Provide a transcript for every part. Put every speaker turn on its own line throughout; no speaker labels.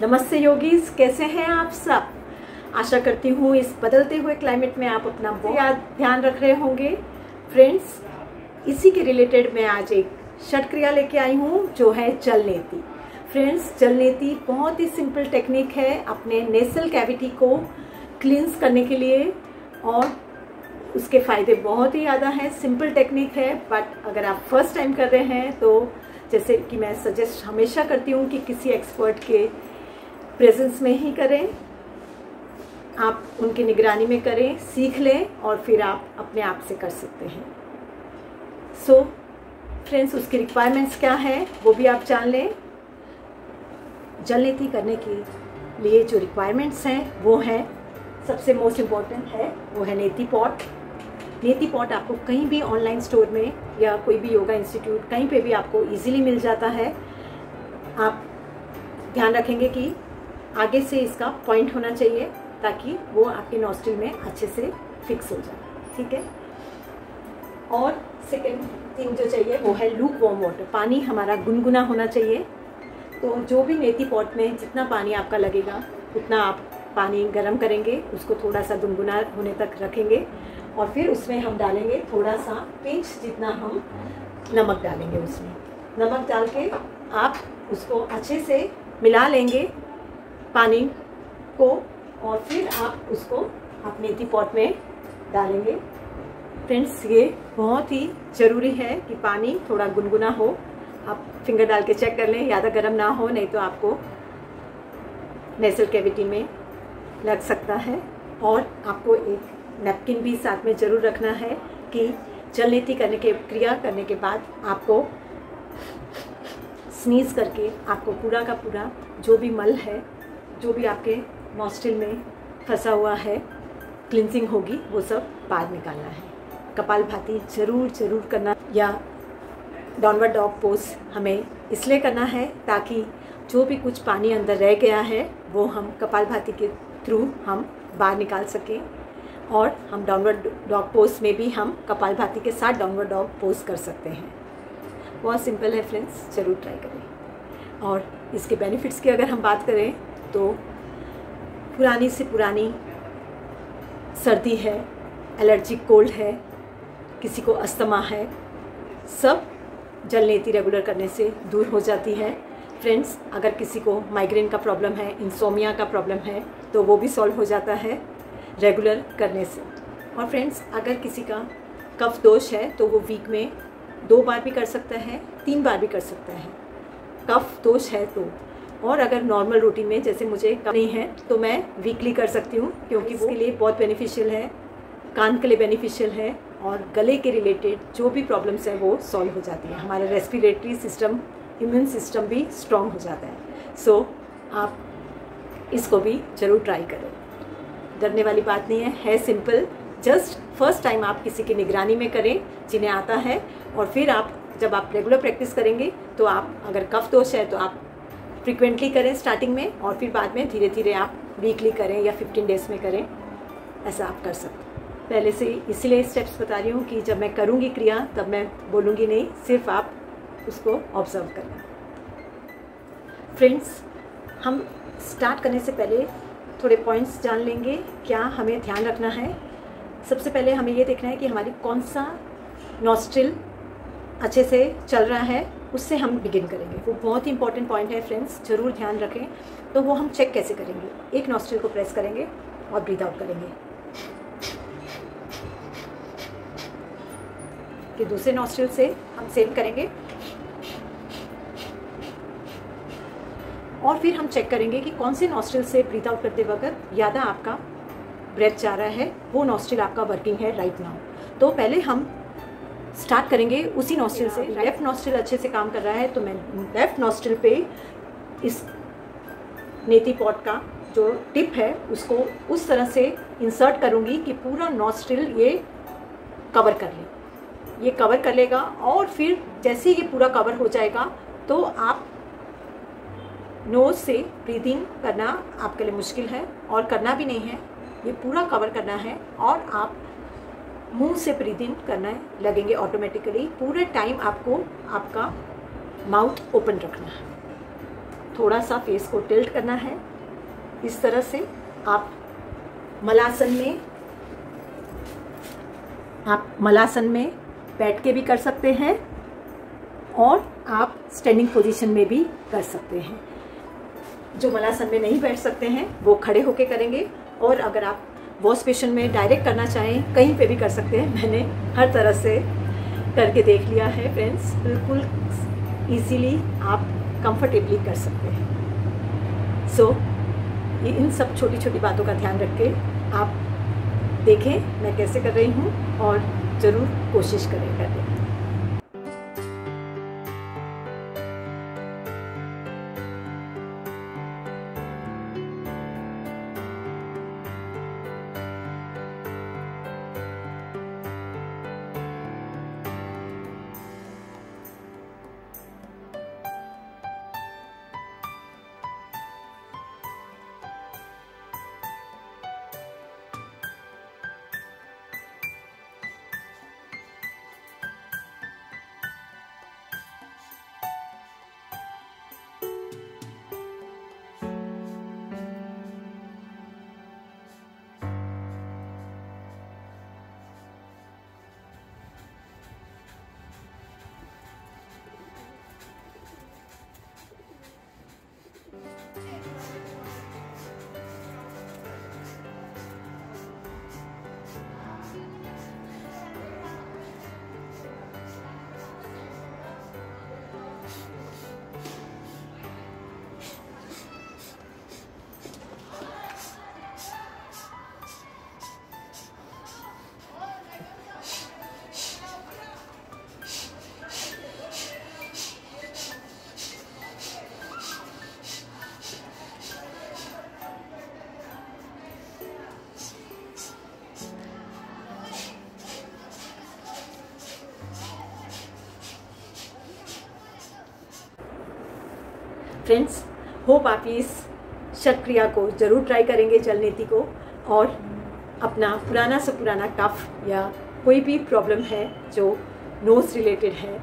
नमस्ते योगीज, कैसे हैं आप सब। आशा करती हूँ इस बदलते हुए क्लाइमेट में आप अपना बहुत ध्यान रख रहे होंगे। फ्रेंड्स, इसी के रिलेटेड मैं आज एक षट क्रिया लेके आई हूँ जो है जल नेति। फ्रेंड्स, जल नेति बहुत ही सिंपल टेक्निक है अपने नेसल कैविटी को क्लींस करने के लिए और उसके फ़ायदे बहुत ही ज़्यादा हैं। सिंपल टेक्निक है, बट अगर आप फर्स्ट टाइम कर रहे हैं तो जैसे कि मैं सजेस्ट हमेशा करती हूँ कि किसी एक्सपर्ट के प्रेजेंस में ही करें, आप उनकी निगरानी में करें, सीख लें और फिर आप अपने आप से कर सकते हैं। सो फ्रेंड्स, उसकी रिक्वायरमेंट्स क्या है वो भी आप जान लें। जल नेति करने के लिए जो रिक्वायरमेंट्स हैं वो हैं, सबसे मोस्ट इम्पॉर्टेंट है वो है नेति पॉट। नेति पॉट आपको कहीं भी ऑनलाइन स्टोर में या कोई भी योगा इंस्टीट्यूट कहीं पे भी आपको इजीली मिल जाता है। आप ध्यान रखेंगे कि आगे से इसका पॉइंट होना चाहिए ताकि वो आपके नॉस्ट्रिल में अच्छे से फिक्स हो जाए, ठीक है। और सेकंड थिंग जो चाहिए वो है लूक वार्म वाटर। पानी हमारा गुनगुना होना चाहिए। तो जो भी नेति पॉट में जितना पानी आपका लगेगा उतना आप पानी गर्म करेंगे, उसको थोड़ा सा गुनगुना होने तक रखेंगे और फिर उसमें हम डालेंगे थोड़ा सा पिंच जितना हम नमक डालेंगे। उसमें नमक डाल के आप उसको अच्छे से मिला लेंगे पानी को और फिर आप उसको अपने नेति पॉट में डालेंगे। फ्रेंड्स, ये बहुत ही ज़रूरी है कि पानी थोड़ा गुनगुना हो। आप फिंगर डाल के चेक कर लें, ज़्यादा गर्म ना हो, नहीं तो आपको नेसल कैविटी में लग सकता है। और आपको एक नैपकिन भी साथ में ज़रूर रखना है कि जल नेति करने के क्रिया करने के बाद आपको स्नीज करके आपको पूरा का पूरा जो भी मल है, जो भी आपके नॉस्ट्रिल में फंसा हुआ है, क्लिनजिंग होगी, वो सब बाहर निकालना है। कपालभाति ज़रूर करना या डाउनवर्ड डॉग पोज हमें इसलिए करना है ताकि जो भी कुछ पानी अंदर रह गया है वो हम कपालभाति के थ्रू हम बाहर निकाल सकें। और हम डाउनवर्ड डॉग पोज में भी हम कपालभाति के साथ डाउनवर्ड डॉग पोज कर सकते हैं। बहुत सिंपल है फ्रेंड्स, ज़रूर ट्राई करें। और इसके बेनिफिट्स की अगर हम बात करें तो पुरानी से पुरानी सर्दी है, एलर्जिक कोल्ड है, किसी को अस्थमा है, सब जल नेति रेगुलर करने से दूर हो जाती है। फ्रेंड्स, अगर किसी को माइग्रेन का प्रॉब्लम है, इंसोमिया का प्रॉब्लम है, तो वो भी सॉल्व हो जाता है रेगुलर करने से। और फ्रेंड्स, अगर किसी का कफ दोष है तो वो वीक में 2 बार भी कर सकता है, 3 बार भी कर सकता है, कफ दोष है तो। और अगर नॉर्मल रूटीन में जैसे मुझे नहीं है तो मैं वीकली कर सकती हूँ, क्योंकि इसके लिए बहुत बेनिफिशियल है, कान के लिए बेनिफिशियल है और गले के रिलेटेड जो भी प्रॉब्लम्स है वो सॉल्व हो जाती है। हमारा रेस्पिरेटरी सिस्टम, इम्यून सिस्टम भी स्ट्रॉन्ग हो जाता है। सो आप इसको भी ज़रूर ट्राई करें। डरने वाली बात नहीं है सिंपल। जस्ट फर्स्ट टाइम आप किसी की निगरानी में करें जिन्हें आता है, और फिर आप जब आप रेगुलर प्रैक्टिस करेंगे तो आप अगर कफ दोष है तो आप फ्रिक्वेंटली करें स्टार्टिंग में, और फिर बाद में धीरे धीरे आप वीकली करें या 15 डेज़ में करें, ऐसा आप कर सकते हैं। पहले से इसलिए स्टेप्स बता रही हूँ कि जब मैं करूँगी क्रिया तब मैं बोलूँगी नहीं, सिर्फ आप उसको ऑब्जर्व करें। फ्रेंड्स, हम स्टार्ट करने से पहले थोड़े पॉइंट्स जान लेंगे क्या हमें ध्यान रखना है। सबसे पहले हमें ये देखना है कि हमारी कौन सा नॉस्ट्रिल अच्छे से चल रहा है, उससे हम बिगिन करेंगे। वो बहुत ही इंपॉर्टेंट पॉइंट है फ्रेंड्स, ज़रूर ध्यान रखें। तो वो हम चेक कैसे करेंगे? एक नॉस्ट्रिल को प्रेस करेंगे और ब्रीथ आउट करेंगे, कि दूसरे नॉस्ट्रिल से हम सेम करेंगे और फिर हम चेक करेंगे कि कौन से नॉस्ट्रिल से ब्रीथ आउट करते वक्त ज़्यादा आपका ब्रेथ जा रहा है, वो नॉस्ट्रिल आपका वर्किंग है राइट नाउ। तो पहले हम स्टार्ट करेंगे उसी नॉस्ट्रिल से। लेफ़्ट नॉस्ट्रिल अच्छे से काम कर रहा है तो मैं लेफ़्ट नॉस्ट्रिल पे इस नेति पॉट का जो टिप है उसको उस तरह से इंसर्ट करूँगी कि पूरा नॉस्ट्रिल ये कवर कर ले, ये कवर कर लेगा। और फिर जैसे ये पूरा कवर हो जाएगा तो आप नोज से ब्रीदिंग करना आपके लिए मुश्किल है और करना भी नहीं है, ये पूरा कवर करना है और आप मुंह से ब्रीदिंग करना लगेंगे ऑटोमेटिकली। पूरे टाइम आपको आपका माउथ ओपन रखना है। थोड़ा सा फेस को टिल्ट करना है। इस तरह से आप मलासन में बैठ के भी कर सकते हैं और आप स्टैंडिंग पोजीशन में भी कर सकते हैं। जो मलासन में नहीं बैठ सकते हैं वो खड़े होके करेंगे, और अगर आप वॉश बेसिन में डायरेक्ट करना चाहें कहीं पे भी कर सकते हैं। मैंने हर तरह से करके देख लिया है फ्रेंड्स, बिल्कुल इजीली आप कंफर्टेबली कर सकते हैं। सो इन सब छोटी छोटी बातों का ध्यान रख के आप देखें मैं कैसे कर रही हूँ और ज़रूर कोशिश करें करने की। फ्रेंड्स, होप आप इस शट क्रिया को ज़रूर ट्राई करेंगे, जल नीति को, और अपना पुराना से पुराना कफ या कोई भी प्रॉब्लम है जो नोज़ रिलेटेड है,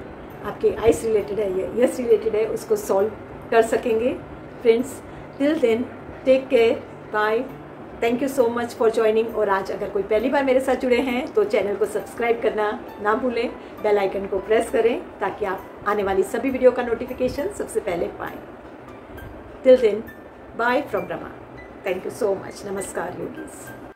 आपके आइस रिलेटेड है या ईयर्स रिलेटेड है, उसको सॉल्व कर सकेंगे। Friends, till then take care, bye, thank you so much for joining. और आज अगर कोई पहली बार मेरे साथ जुड़े हैं तो चैनल को सब्सक्राइब करना ना भूलें, बेल आइकन को प्रेस करें ताकि आप आने वाली सभी वीडियो का नोटिफिकेशन सबसे पहले पाएँ। Till then, bye from Rama. Thank you so much. Namaskar, yogis.